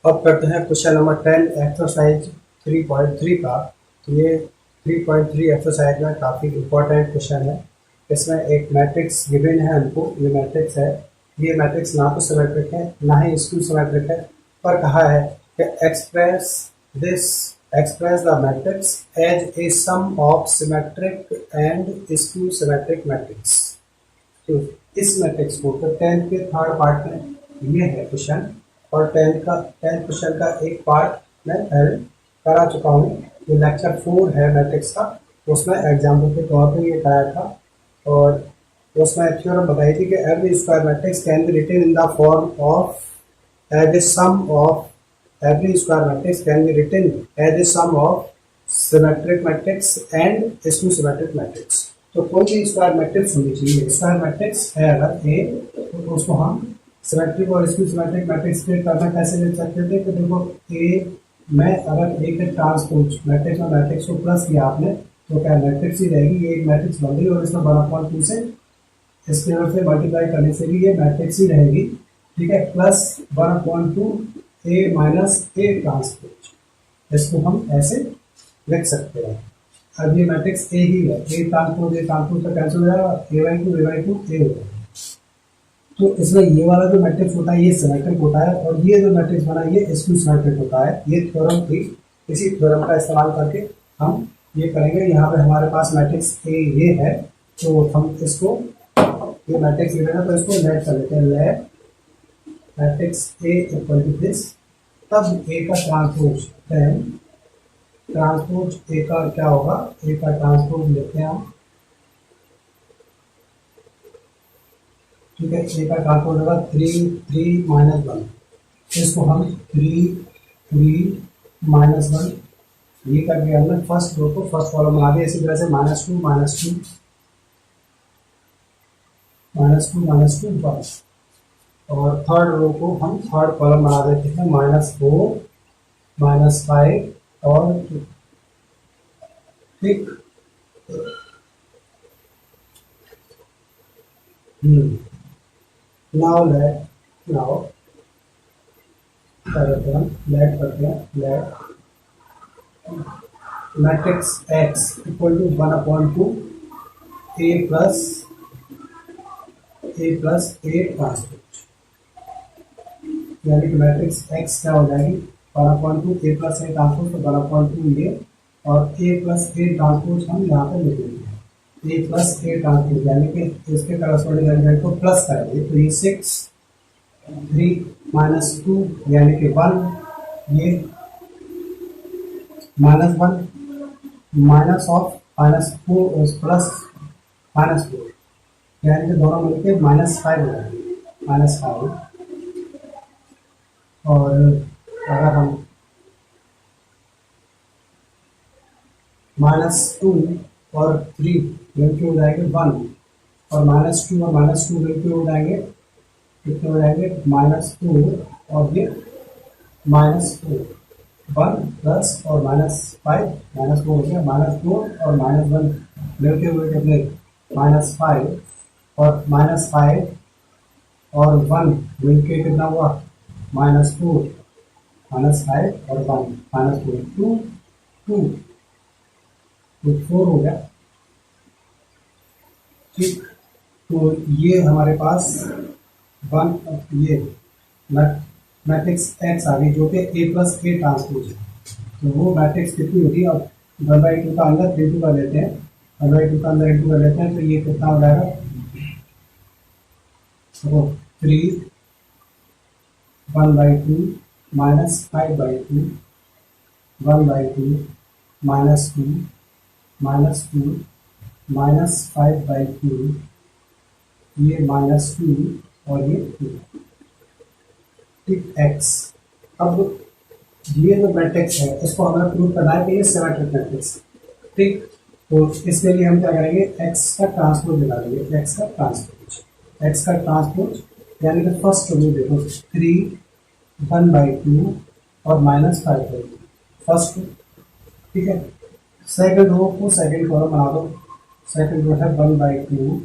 अब करते हैं क्वेश्चन नंबर 10 एक्सरसाइज 3.3 का। तो ये 3.3 एक्सरसाइज में काफ़ी इम्पोर्टेंट क्वेश्चन है। इसमें एक मैट्रिक्स गिवन है हमको, ये मैट्रिक्स है। ये मैट्रिक्स ना तो सिमेट्रिक है ना ही स्क्यू सिमेट्रिक है, पर कहा है कि express the matrix as a sum of symmetric and skew symmetric matrix. तो इस मैट्रिक्स को तो 10th के थर्ड पार्ट में ये है क्वेश्चन, और 10th क्वेश्चन का एक पार्ट मैं पहले करा चुका हूँ। जो लेक्चर 4 है मैट्रिक्स का, उसमें एग्जाम्पल के तौर पे ये कराया था, और उसमें थ्योरम बताई थी कि every square matrix can be written in the form of as a sum of every square matrix can be written as a sum of symmetric matrix and skew symmetric matrix। तो कोई भी square matrix होनी चाहिए। Square matrix है अगर ए, तो उसको हम सिमेट्रिक और स्क्यू सिमेट्रिक मैट्रिक्स क्रिएट करना कैसे लिख सकते थे कि देखो ए में अगर ए के ट्रांसपोज मैट्रिक्स में मैट्रिक्स को प्लस किया आपने, तो क्या मैट्रिक्स ही रहेगी, ये एक मैट्रिक्स बन गई, और इसमें 1/2 से स्केलर से मल्टीप्लाई करने से भी ये मैट्रिक्स ही रहेगी। ठीक है, plus 1/2 A minus A transpose, इसको हम ऐसे लिख सकते हैं। अब ये मैट्रिक्स ए ही है, ए ट्रांसपोज तो कैंसिल हो जाएगा, a/2 ए हो जाएगा। तो इसमें ये वाला जो मैट्रिक्स होता है ये सिमेट्रिक होता है, और ये जो मैट्रिक्स बना ये स्क्यू सिमेट्रिक होता है। ये थ्योरम थी, इसी थ्योरम का इस्तेमाल करके हम ये करेंगे। यहाँ पे हमारे पास मैट्रिक्स ए ये है, तो हम इसको ये मैट्रिक्स ले लेना, तो इसको लेट कर लेते हैं। Let matrix A equal to this, तब ए का ट्रांसपोज, देन ट्रांसपोज ए का क्या होगा, ए का ट्रांसपोज लेते हैं हम। ठीक है, ए का ट्रांसपोज होगा 3 माइनस 1, इसको हम 3 माइनस 1 ये करके हमने फर्स्ट रो को फर्स्ट कॉलम बना दिया। इसी तरह से -2 1, और थर्ड रो को हम थर्ड कॉलम बना देते हैं -4 -5 और 2। ठीक, नाउ करते हैं let matrix X equal to 1/2 A plus A transpose, यानी कि मैट्रिक्स एक्स क्या हो जाएगी 1/2 ए प्लस ए ट्रांसपोज, तो 1/2 ये, और ए प्लस ए ट्रांसपोज हम यहाँ पे लिख देंगे। ए प्लस ए ट्रांसपोज यानी कि इसके करस्पॉन्डिंग एलिमेंट को प्लस करेंगे, तो ये 6 3 -2 यानी कि 1, ये -1 माइनस ऑफ -4 प्लस -4, यानी कि दोनों मिलकर -5 हो जाएंगे, -5। और अगर हम -2 और 3 मिलके हो जाएंगे 1, और -2 और -2 मिलके हो जाएंगे कितने हो जाएंगे, -4 और ये -4, 1 प्लस और -5 -4 हो गया, -4 और -1 मिलके हुए कितने -5, और -5 और 1 मिलके कितना हुआ -4, -5 और 1 -4 2 तो 4 हो गया। ठीक, तो ये हमारे पास 1 ये मैट्रिक्स एक्स आ गई, जो कि ए प्लस ए ट्रांसपोज है। तो वो मैट्रिक्स कितनी होगी, अब 1/2 का अंदर इंटू कर लेते हैं, 1/2 का अंदर इंटू कर लेते हैं, तो ये कितना हो जाएगा, तो 3 1/2 -5/2 1/2 -2 -2 -5/2 ये -2 और ये 2। ठीक, एक्स। अब ये जो मैट्रिक्स है इसको हमें प्रूव करना है कि ये सिमेट्रिक मैट्रिक्स। ठीक, तो इसके लिए हम क्या करेंगे, एक्स का ट्रांसपोज निकाल देंगे। एक्स का ट्रांसपोज यानी कि फर्स्ट रो देखो 3 1/2 और -5/2 फर्स्ट रो। ठीक है, सेकंड रो को सेकंड कॉलम बना दो। सेकंड रो है 1/2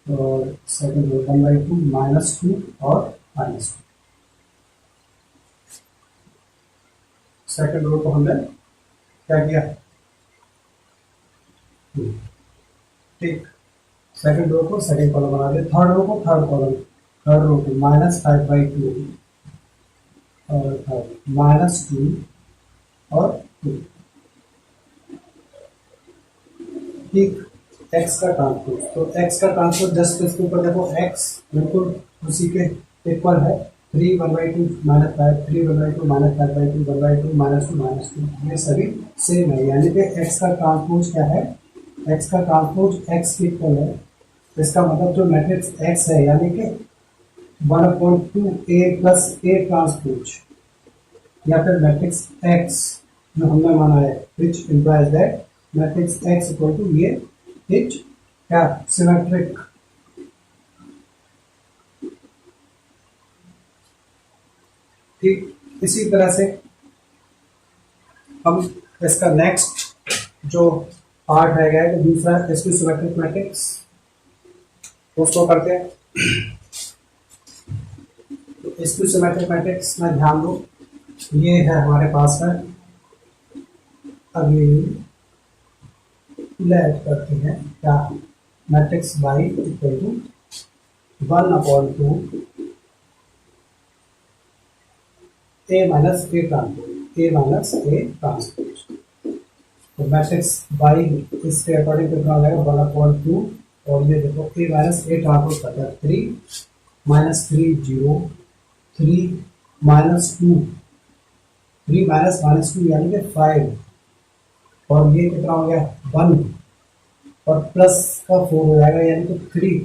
और सेकंड रो 1/2 -2 और -2। सेकंड रो को हमने क्या किया, ठीक, सेकंड रो को सेकंड कॉलम बना दिया, थर्ड रो को थर्ड कॉलम, थर्ड रो को -5/2 और थर्ड -2 और 2, ठीक। x का ट्रांसपोज, तो x का ट्रांसपोज जस्ट इसके ऊपर देखो, x बिल्कुल उसी के इक्वल है, 3 1/2 -5, 3 1/2 -5/2 1/2 -2 ये सभी सेम है, यानी कि x का ट्रांसपोज क्या है, x का ट्रांसपोज x के इक्वल है। इसका मतलब जो मैट्रिक्स x है यानी कि 1/2 a प्लस a ट्रांसपोज, या फिर मैट्रिक्स x जो हमने माना है, which implies that matrix x equal to ये इट क्या सिमेट्रिक, ठीक। इसी तरह से हम इसका नेक्स्ट जो पार्ट रह गया है दूसरा इसकी सिमेट्रिक मैट्रिक्स, उसको करते हैं। तो इसकी सिमेट्रिक मैट्रिक्स में ध्यान दो, ये है हमारे पास है, अभी लेट करते हैं क्या, matrix B equal to 1/2 a minus A transpose, तो मैट्रिक्स बाई इसके अकॉर्डिंग कितना हो जाएगा 1/2, और ये देखो a माइनस ए ट्रांसपोज करता है 3 -3 0 3 -2 3 -2 यानी कि 5, और ये कितना हो गया 1 और प्लस का 4 हो जाएगा यानी कि 3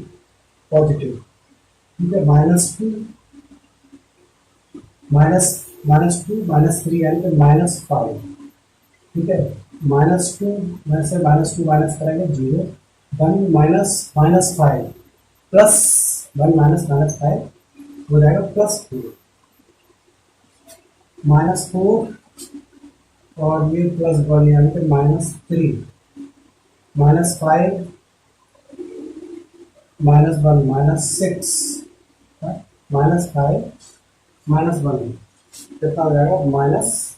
पॉजिटिव, ठीक है। -2 -3 यानी कि -5, ठीक है। -2 में से -2 माइनस करेंगे 0, 1 -5 प्लस 1 -5 हो जाएगा +4 -4 और ये +1 यानी कि -3 -5 -1 -6 -5 -1 कितना हो जाएगा -5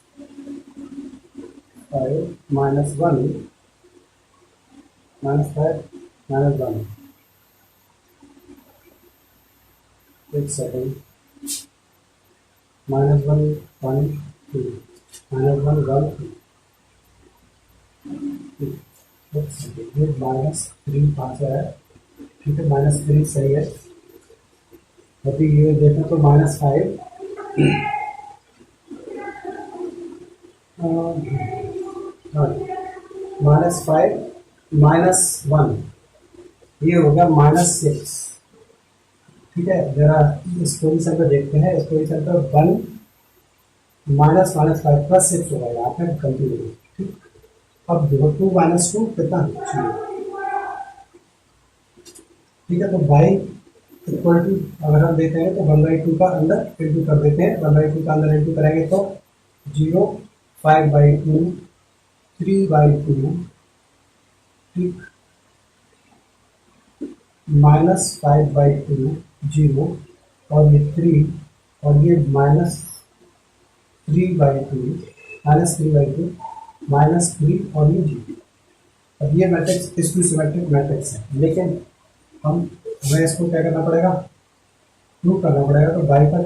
-1 -5 -1, एक सेकेंड, -1 1 2 -1 1 ये -3 पाँच है, ठीक है, -3 सही है। अभी ये देखें तो -5 -5 -1 ये हो गया -6, ठीक है। जरा इस पोजिशन पर देखते हैं, इस पोजिशन पर 1 -5 +6 होगा, यहाँ पे गलती हो गई, ठीक। अब देखो 2 -2 कितना, ठीक है। तो बाई इक्वल टू अगर हम देते हैं तो 1/2 का अंदर इंटू कर देते हैं, 1/2 का अंदर इंटू करेंगे तो 0 5/2 3/2, ठीक, -5/2 0 और ये 3 और ये -3/2 -3 और ये 0। अब ये मैट्रिक्स इसकी सिमेट्रिक मैट्रिक्स है, लेकिन हमें इसको क्या करना पड़ेगा, प्रूव करना पड़ेगा। तो बाई पर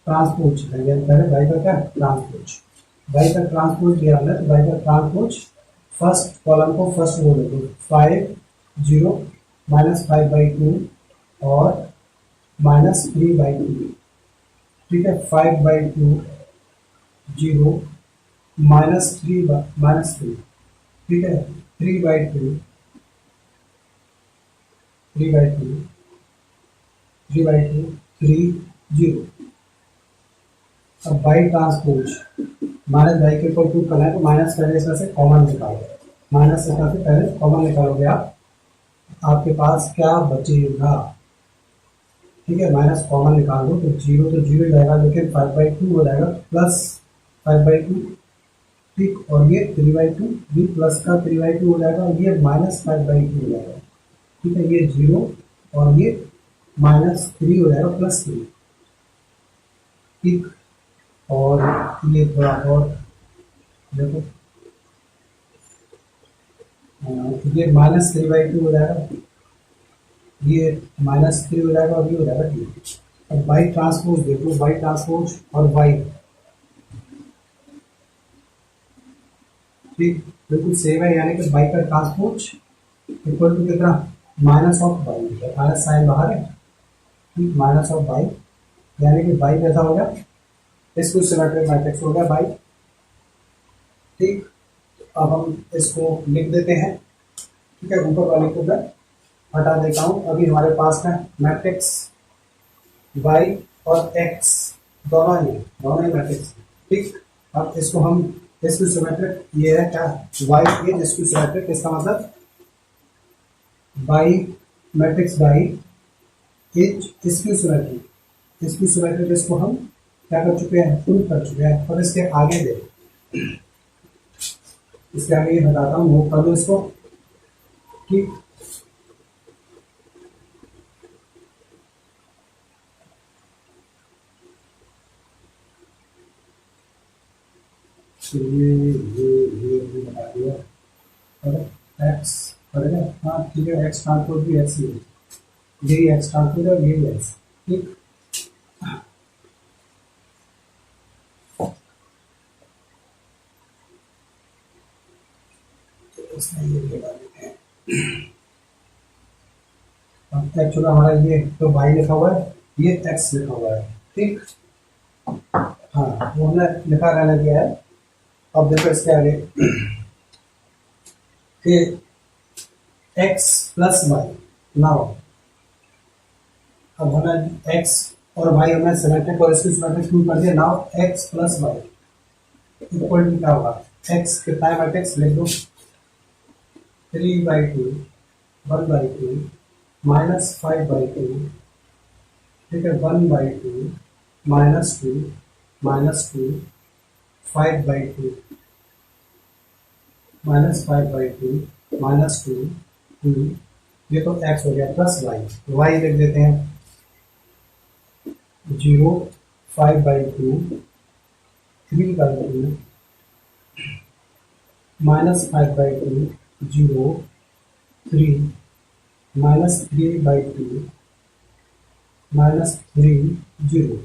ट्रांसपोज लेंगे, पहले बाई पर क्या ट्रांसपोज, बाई पर ट्रांसपोज लिया हमने, तो बाई पर ट्रांसपोज फर्स्ट कॉलम को फर्स्ट रो ले, 5 0 -5/2 और -3/2, ठीक है। 5/2 0 -3, ठीक है, 3/2 3/2 3 0। अब बाई ट्रांसपोज -बाई के ऊपर प्रूव करना है, तो माइनस पहले इसमें से कॉमन निकालो, माइनस इसमें से पहले कॉमन निकालोगे आप, आपके पास क्या बचेगा, ठीक है। माइनस कॉमन निकाल दो तो 0 तो 0 जाएगा, लेकिन 5/2 हो जाएगा +5/2, ठीक, और ये 3/2 भी प्लस का 3/2 हो जाएगा, और ये -5/2 हो जाएगा, ठीक है। ये 0 और ये -3 हो जाएगा +3, ठीक। और ये थोड़ा और देखो ये -3/2 हो जाएगा, ये -3 हो जाएगा और ये हो जाएगा 2। अब बाई ट्रांसपोज देखो, बाई ट्रांसपोज और बाई, ठीक बिल्कुल सेम है, यानी कि बाई का ट्रांसपोज इक्वल टू कितना, minus of B, minus sign बाहर है, ठीक माइनस ऑफ बाई, यानी कि बाई कैसा हो गया, इसको सिमेट्रिक मैट्रिक्स हो गया बाई। ठीक, अब हम इसको लिख देते हैं, ठीक है, ऊपर वाले को मैं हटा देता हूं। अभी हमारे पास है मैट्रिक्स वाई और एक्स, दोनों ही मैट्रिक्स, ठीक। अब इसको हम इसको सिमेट्रिक, ये है क्या, वाई ये इसको सिमेट्रिक, इसका मतलब बाई मैट्रिक्स बाई इज इसकी सिमेट्रिक, इसकी सिमेट्रिक इसको हम क्या कर चुके हैं, प्रूव कर चुके हैं। और इसके आगे दे, इसके आगे ये बताता हूँ, नोट कर लो इसको, ठीक। ये बता दिया, और एक्स पड़ेगा, हाँ ठीक है, एक्स ट्रांसपोज भी एक्स ही है, यही एक्स ट्रांसपोज और यही एक्स, ठीक। इसमें ये लगा देते हैं, अब एक्चुअली हमारा ये तो वाई लिखा हुआ है, ये एक्स लिखा हुआ है, ठीक। हाँ वो हमने लिखा रहने दिया है। अब देखो इसके आगे कि एक्स प्लस वाई, नाउ अब हमें एक्स और वाई हमने सिमेट्रिक और इसकी सिमेट्रिक प्रूव कर दिया। Now X plus Y equal to क्या होगा, एक्स कितना है मैट्रिक्स लिख दो, 3/2, 1/2, -5/2, ठीक है, 1/2, -2, -2, 5/2, -5/2, -2, 2, ये तो x हो गया, प्लस y लिख देते हैं, 0, 5/2, 3/2, -5/2, 0, 3, -3/2, -3, 0,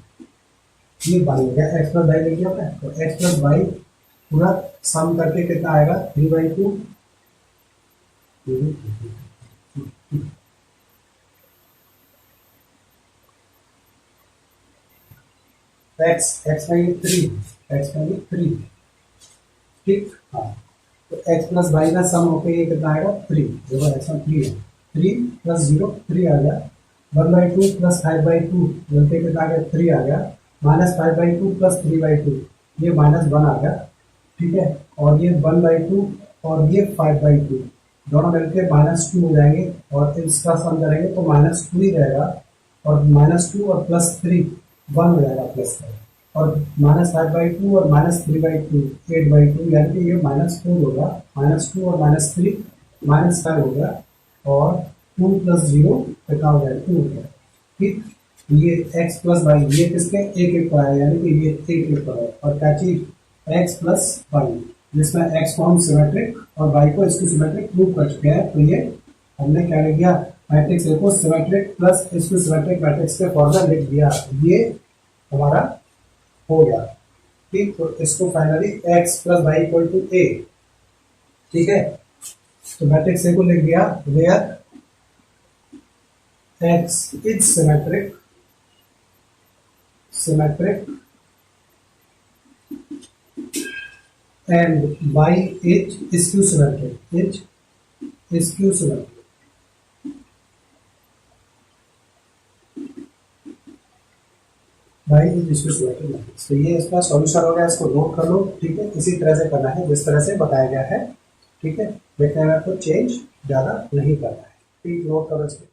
ये बाई हो गया, एक्स प्लस वाई लिख दिया आपने, तो एक्स प्लस वाई पूरा सम करके कितना आएगा, 3/2, एक्स में ये 3, एक्स में ये 3, ठीक। हाँ तो x प्लस वाई का सम होकर ये कितना आएगा, 3, देखो एक्स में 3 है, 3 + 0 3 आ गया, 1/2 + 5/2 बोलते कितना आ गया, 3 आ गया, -5/2 + 3/2 ये -1 आ गया, ठीक है। और ये 1/2 और ये 5/2 दोनों मिलकर -2 हो जाएंगे, और इसका सम करेंगे तो -2 ही रहेगा, और -2 और +3 1 हो जाएगा प्लस का, और -5/2 और -3/2 8/2, यानी कि ये -4 होगा, -2 और -3 -5 हो गया, और 2 + 0 कितना हो जाएगा, 2 हो गया, ठीक। ये x प्लस वाई ये किसके एक एक पर है, यानी कि ये एक एक पर है, और क्या चीज, x प्लस वाई, जिसमें x को हम सिमेट्रिक और y को इसकी सिमेट्रिक प्रूव कर चुके हैं। तो ये हमने क्या लिख दिया, मैट्रिक्स ए को सिमेट्रिक प्लस इसको सिमेट्रिक मैट्रिक्स के फॉर्मूला लिख दिया, ये हमारा हो गया, ठीक। तो इसको finally x plus Y equal to A, ठीक है। तो मैट्रिक्स ए को लिख दिया, where x is symmetric and y is skew symmetric, is skew symmetric, y is skew symmetric matrix. तो ये इसका सॉल्यूशन हो गया, इसको नोट कर लो, ठीक है। इसी तरह से करना है जिस तरह से बताया गया है, ठीक है। देखने में आपको चेंज ज्यादा नहीं करना है, ठीक, नोट करो इसको।